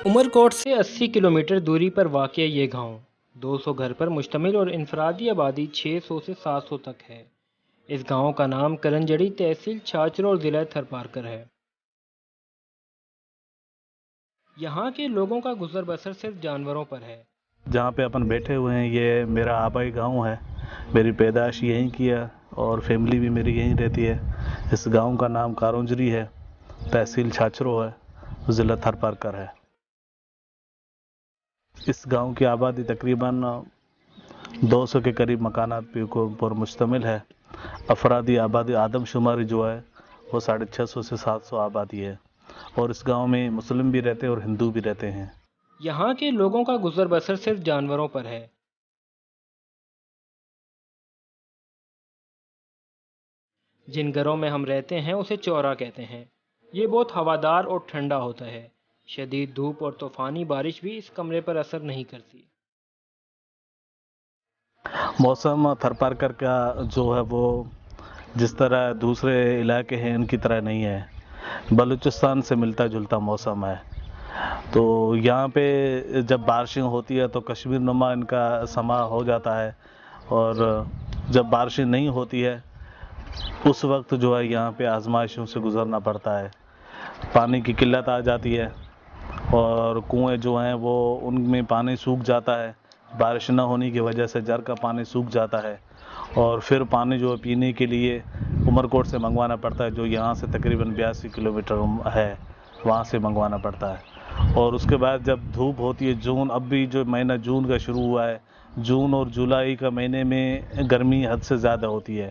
عمرکوٹ سے 80 کلومیٹر دوری پر واقع یہ گاؤں 200 گھر پر مشتمل اور انفرادی آبادی 600 سے 700 تک ہے۔ اس گاؤں کا نام کرنجڑی، تحصیل چھاچرو اور ضلع تھرپارکر ہے۔ یہاں کے لوگوں کا گزر بسر صرف جانوروں پر ہے۔ جہاں پہ اپن بیٹھے ہوئے ہیں یہ میرا آبائی گاؤں ہے، میری پیدائش یہیں کی ہے اور فیملی بھی میری یہیں رہتی ہے۔ اس گاؤں کا نام کارونجری ہے، تحصیل چھاچرو ہے، ضلع تھرپارکر ہے۔ اس گاؤں کی آبادی تقریباً 200 کے قریب مکانات پر مشتمل ہے۔ افرادی آبادی آدم شماری جو ہے وہ 650 سے 700 آبادی ہے، اور اس گاؤں میں مسلم بھی رہتے ہیں اور ہندو بھی رہتے ہیں۔ یہاں کے لوگوں کا گزر بسر صرف جانوروں پر ہے۔ جن گھروں میں ہم رہتے ہیں اسے چورا کہتے ہیں۔ یہ بہت ہوادار اور ٹھنڈا ہوتا ہے۔ شدید دھوپ اور طوفانی بارش بھی اس کمرے پر اثر نہیں کرتی۔ موسم تھرپارکر کا جو ہے وہ جس طرح دوسرے علاقے ہیں ان کی طرح نہیں ہے، بلوچستان سے ملتا جلتا موسم ہے۔ تو یہاں پہ جب بارشیں ہوتی ہے تو کشمیر نما ان کا سما ہو جاتا ہے، اور جب بارشیں نہیں ہوتی ہے اس وقت جو ہے یہاں پہ آزمائشوں سے گزرنا پڑتا ہے۔ پانی کی قلت آ جاتی ہے اور کنویں جو ہیں وہ ان میں پانی سوکھ جاتا ہے، بارش نہ ہونے کی وجہ سے جر کا پانی سوکھ جاتا ہے، اور پھر پانی جو پینے کے لیے عمرکوٹ سے منگوانا پڑتا ہے، جو یہاں سے تقریباً 82 کلومیٹر ہے، وہاں سے منگوانا پڑتا ہے۔ اور اس کے بعد جب دھوپ ہوتی ہے، جون، اب بھی جو مہینہ جون کا شروع ہوا ہے، جون اور جولائی کا مہینے میں گرمی حد سے زیادہ ہوتی ہے۔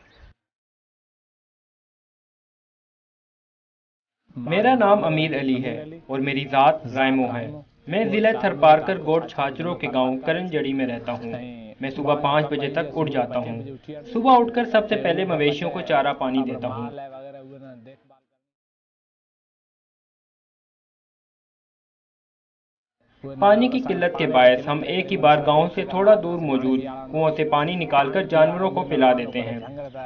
میرا نام امیر علی ہے اور میری ذات رائمو ہے۔ میں ضلع تھرپارکر گوٹ چھاچرو کے گاؤں کرنجڑی میں رہتا ہوں۔ میں صبح 5 بجے تک اٹھ جاتا ہوں۔ صبح اٹھ کر سب سے پہلے مویشیوں کو چارہ پانی دیتا ہوں۔ پانی کی قلت کے باعث ہم ایک ہی بار گاؤں سے تھوڑا دور موجود کنووں سے پانی نکال کر جانوروں کو پلا دیتے ہیں۔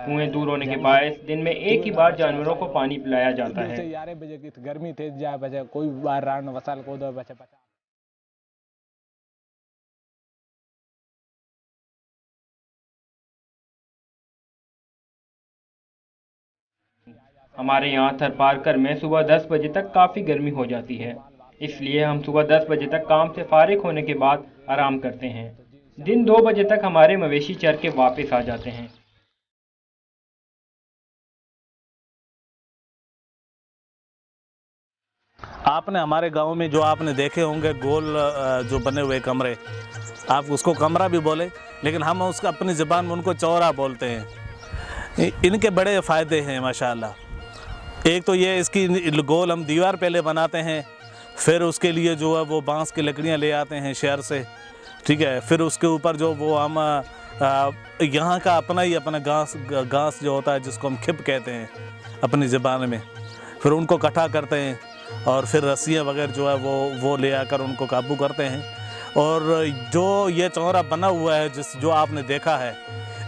کنویں دور ہونے کے باعث دن میں ایک ہی بار جانوروں کو پانی پلایا جاتا ہے۔ ہمارے یہاں تھرپارکر میں صبح 10 بجے تک کافی گرمی ہو جاتی ہے، اس لیے ہم صبح 10 بجے تک کام سے فارغ ہونے کے بعد آرام کرتے ہیں۔ دن 2 بجے تک ہمارے مویشی چر کے واپس آ جاتے ہیں۔ آپ نے ہمارے گاؤں میں جو آپ نے دیکھے ہوں گے گول جو بنے ہوئے کمرے، آپ اس کو کمرہ بھی بولے لیکن ہم اس کا اپنی زبان میں ان کو چورا بولتے ہیں۔ ان کے بڑے فائدے ہیں ماشاءاللہ۔ ایک تو یہ اس کی گول ہم دیوار پہلے بناتے ہیں، پھر اس کے لیے جو ہے وہ بانس کی لکڑیاں لے آتے ہیں شہر سے، ٹھیک ہے، پھر اس کے اوپر جو وہ ہم یہاں کا اپنا گھاس جو ہوتا ہے جس کو ہم کھپ کہتے ہیں اپنی زبان میں، پھر ان کو اکٹھا کرتے ہیں اور پھر رسیاں وغیرہ جو ہے وہ لے آ کر ان کو قابو کرتے ہیں۔ اور جو یہ چورا بنا ہوا ہے جو آپ نے دیکھا ہے،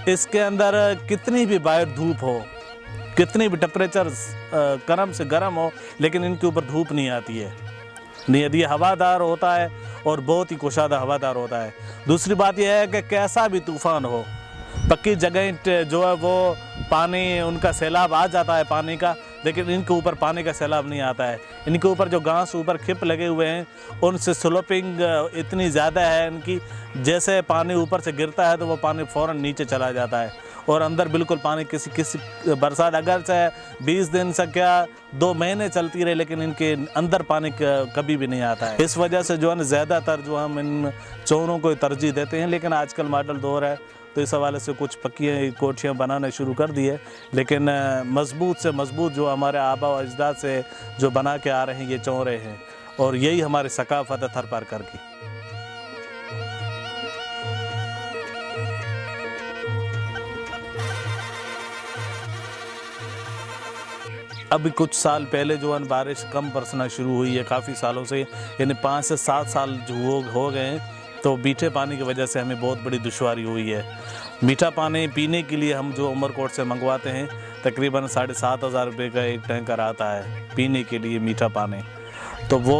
اس کے اندر کتنی بھی باہر دھوپ ہو، کتنی بھی ٹیمپریچر گرم سے گرم ہو، لیکن ان کے اوپر دھوپ نہیں آتی ہے، نہیں، یہ ہوادار ہوتا ہے اور بہت ہی کشادہ ہوادار ہوتا ہے۔ دوسری بات یہ ہے کہ کیسا بھی طوفان ہو، پکی جگہیں جو ہے وہ پانی ان کا سیلاب آ جاتا ہے پانی کا، لیکن ان کے اوپر پانی کا سیلاب نہیں آتا ہے۔ ان کے اوپر جو گھاس اوپر کھپ لگے ہوئے ہیں ان سے سلوپنگ اتنی زیادہ ہے ان کی، جیسے پانی اوپر سے گرتا ہے تو وہ پانی فوراً نیچے چلا جاتا ہے، اور اندر بالکل پانی کسی برسات اگر سے 20 دن سے کیا 2 مہینے چلتی رہے لیکن ان کے اندر پانی کبھی بھی نہیں آتا ہے۔ اس وجہ سے جو ہے زیادہ تر جو ہم ان چوروں کو ترجیح دیتے ہیں، لیکن آج کل ماڈل دور ہے تو اس حوالے سے کچھ پکی کوٹھیاں بنانا شروع کر دی ہے، لیکن مضبوط سے مضبوط جو ہمارے آبا و اجداد سے جو بنا کے آ رہے ہیں یہ چورے ہیں، اور یہی ہماری ثقافت ہے تھرپارکر کی۔ ابھی کچھ سال پہلے جو ہے بارش کم برسنا شروع ہوئی ہے، کافی سالوں سے، یعنی 5 سے 7 سال جو ہو گئے ہیں، تو میٹھے پانی کی وجہ سے ہمیں بہت بڑی دشواری ہوئی ہے۔ میٹھا پانی پینے کے لیے ہم جو عمرکوٹ سے منگواتے ہیں تقریباً 7,500 روپے کا ایک ٹینکر آتا ہے پینے کے لیے میٹھا پانی، تو وہ